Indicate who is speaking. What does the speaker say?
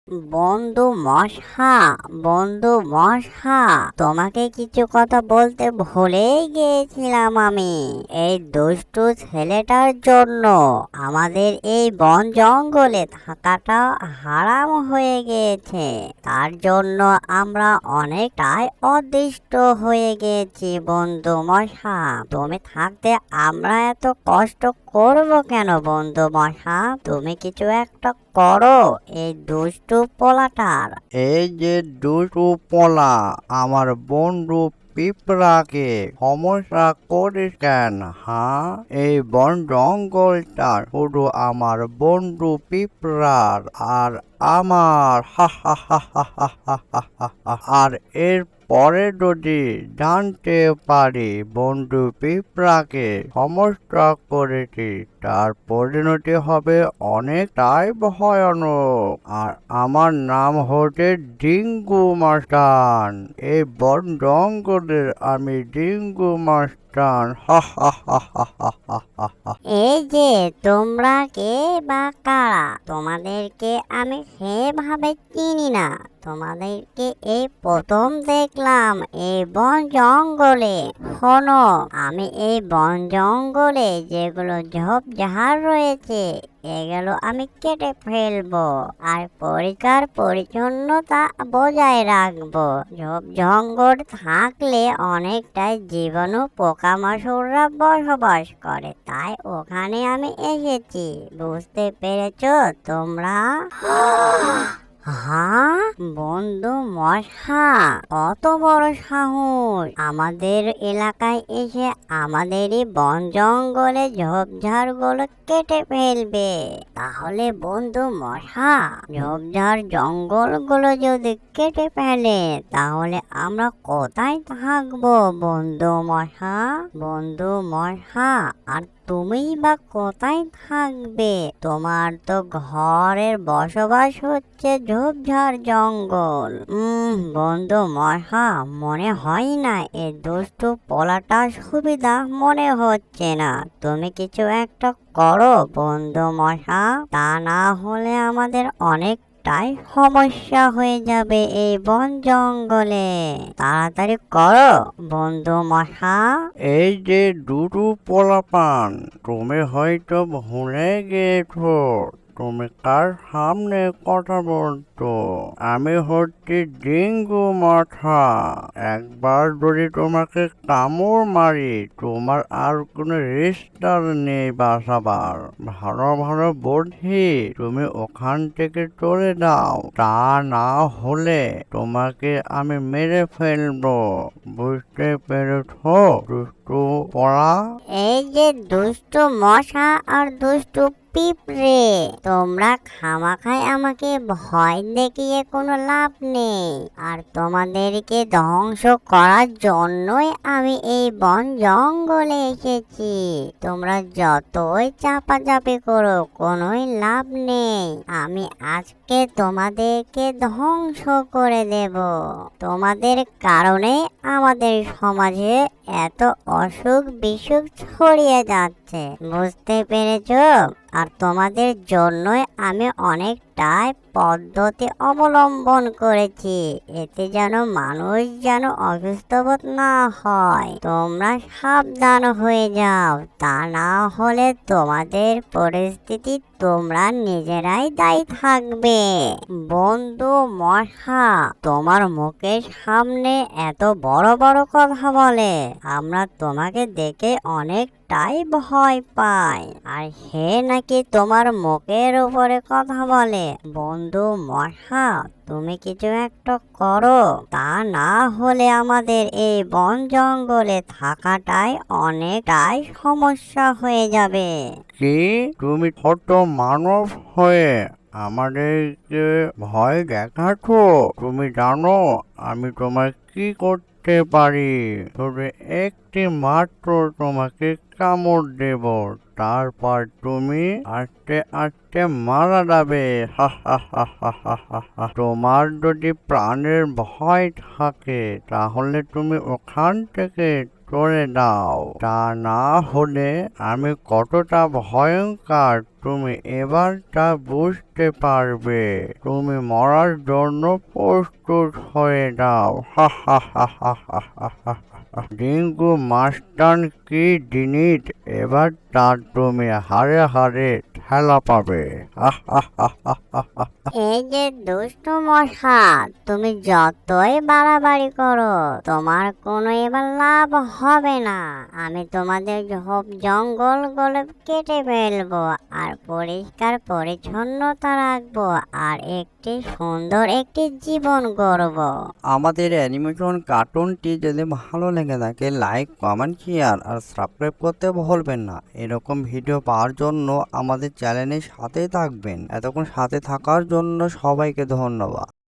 Speaker 1: বন্ধু মশা, বন্ধু মশা, তোমাকে কিছু কথা বলতে ভুলেই গিয়েছিলাম আমি। এই দুষ্টু ছেলেটার জন্য আমাদের এই বন জঙ্গলে থাকাটা হারাম হয়ে গিয়েছে। তার জন্য আমরা অনেকটাই অদৃষ্ট হয়ে গেছি। বন্ধু মশা, তুমি থাকতে আমরা এত কষ্ট করব কেন? বন্ধু মশা, তুমি কিছু একটা করো এই দুষ্টু পোলাটার।
Speaker 2: এই যে দুটো পোলা আমার বন্ধু পিঁপড়াকে সমস্যা করিস কেন? হ্যাঁ, এই বন জঙ্গলটা শুধু আমার বন্ধু পিঁপড়ার আর আমার। হা হা হা হা হা হা হা হা হা। আর এর পরে যদি জানতে পারি বন্ধু পিঁপড়াকে সমস্যা করেছি, তার পরিণতি হবে অনেকটাই ভয়ানক। আর আমার নাম হচ্ছে ডিঙ্গু মাস্টান। এই বন জঙ্গলের আমি ডিঙ্গু মাস্টান। হা হা হা হা হা হা হা হা।
Speaker 1: এই যে তোমরা কে বা কারা? তোমাদেরকে আমি সেভাবে চিনি না। তোমাদেরকে এই প্রথম দেখলাম এই বন জঙ্গলে। শোনো, আমি এই বন জঙ্গলে যেগুলো ঝোপঝাড় রয়েছে এগুলো আমি কেটে ফেলবো আর পরিষ্কার পরিচ্ছন্নতা বজায় রাখবো। ঝোপ জঙ্গল থাকলে অনেকটাই জীবাণু পোকামাকড়রা বসবাস করে, তাই ওখানে আমি এসেছি। বুঝতে পেরেছো তোমরা? হ্যাঁ, বন্ধু মশা, কত বড় সাহস আমাদের এলাকায় এসে আমাদেরই বন জঙ্গলে ঝোপঝাড় গুলো কেটে ফেলবে। তাহলে বন্ধু মশা, ঝোপঝাড় জঙ্গল গুলো যদি কেটে ফেলে তাহলে আমরা কোথায় থাকবো? বন্ধু মশা, বন্ধু মশা, আর তুমি বা কোথায় থাকবে? তোমার তো ঘরের বসবাস হচ্ছে ঝোপঝাড় জঙ্গল। বন্ধু মশা, মনে হয় না এই দুষ্টু পোলাটা সুবিধা মনে হচ্ছে না। তুমি কিছু একটা করো বন্ধু মশা, তা না হলে আমাদের অনেকটাই সমস্যা হয়ে যাবে এই বন জঙ্গলে। তাড়াতাড়ি করো বন্ধু মশা।
Speaker 2: এই যে দুটো পোলাপান, তুমি হয়তো ভুলে গেছো তুমি কার সামনে কথা বলতো। আমি হচ্ছি ডিঙ্গু মাথা। একবার যদি তোমাকে কামড় মারি, তোমার আর কোনো রেস্টার নেই বাঁচাবার। ভালো ভালো বলছি, তুমি ওখান থেকে চলে যাও, তা না হলে তোমাকে আমি মেরে ফেলবো। বুঝতে পেরেছো দুষ্টু পড়া?
Speaker 1: এই যে দুষ্টু মশা আর দুষ্টু পিঁপড়ে, তোমরা খামাখায় আমাকে ভয় দেখিয়ে কোনো লাভ নেই। আর তোমাদেরকে ধ্বংস করার জন্যই আমি এই বন জঙ্গলে এসেছি। তোমরা যতই চাপাচাপি করো কোনোই লাভ নেই। আমি আজকে তোমাদেরকে ধ্বংস করে দেব। তোমাদের কারণে আমাদের সমাজে এত অসুখ বিসুখ ছড়িয়ে যাচ্ছে। বুঝতে পেরেছো? আর তোমাদের জন্যই আমি অনেকটাই পদ্ধতি অবলম্বন করেছি, এতে যেন মানুষ যেন অসুস্থ বোধ না হয়। তোমরা সাবধান হয়ে যাও, তা না হলে তোমাদের পরিস্থিতি তোমরা নিজেরাই দায়ী থাকবে। বন্ধু মশা, তোমার মুখের সামনে এত বড় বড় কথা বলে আমরা তোমাকে দেখে অনেকটাই ভয় পাই, আর হে নাকি তোমার মুখের উপরে কথা বলে। বন্ধু মশা, তুমি কিছু একটা করো, তা না হলে আমাদের এই বন জঙ্গলে থাকাটাই অনেকটাই সমস্যা হয়ে যাবে।
Speaker 2: কি তুমি ছোট মানব হয়ে আমাদেরকে ভয় দেখাচ্ছ? তুমি জানো আমি তোমায় কি করতে পারি? শুধু একটি মাত্র তোমাকে কামড় দেব, তারপর তুমি আস্তে আস্তে মারা যাবে। হা হা হা হা হা হা হা। তোমার যদি প্রাণের ভয় থাকে তাহলে তুমি ওখান থেকে করে দাও, তা না হলে আমি কতটা ভয়ঙ্কর তুমি এবার তা বুঝতে পারবে। তুমি মরার জন্য প্রস্তুত হয়ে যাও। হা হা হা হা হা হা হা। রিঙ্কু মাস্টার কি জিনিস, এবার তার তুমি হারে হারে ঠেলা পাবে। আহ আহ আহ আহ আহ আহ।
Speaker 1: এই যে দুষ্টু মশা, তুমি যতই বাড়াবাড়ি করো তোমার কোনো এবার লাভ হবে না। আমি তোমাদের সব জঙ্গল গুলো কেটে ফেলবো আর পরিষ্কার পরিচ্ছন্নতা রাখবো আর একটি সুন্দর একটি জীবন গড়ব।
Speaker 2: আমাদের অ্যানিমেশন কার্টুনটি যদি ভালো লেগে থাকে লাইক কমেন্ট শেয়ার আর সাবস্ক্রাইব করতে ভুলবেন না। এরকম ভিডিও পাওয়ার জন্য আমাদের চ্যানেলের সাথেই থাকবেন। এতক্ষণ সাথে থাকার জন্য সবাইকে ধন্যবাদ।